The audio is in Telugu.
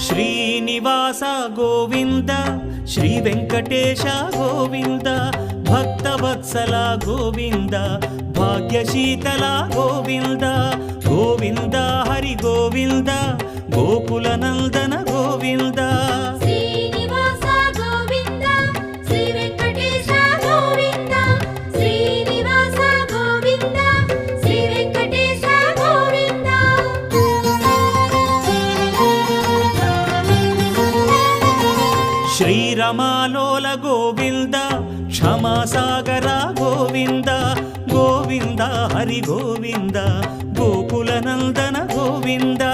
శ్రీనివాస గోవింద శ్రీ వెంకటేశ గోవింద భక్తవత్సల గోవింద భాగ్యశీతల గోవింద గోవింద హరి గోవింద గోకుల నందన గోవింద శ్రీనివాస గోవింద శ్రీ వెంకటేశ గోవింద శ్రీనివాస గోవింద శ్రీ వెంకటేశ గోవింద శ్రీరమాలోల గోవింద క్షమాసాగర గోవింద గోవింద హరి గోవింద గోకుల నందన గోవింద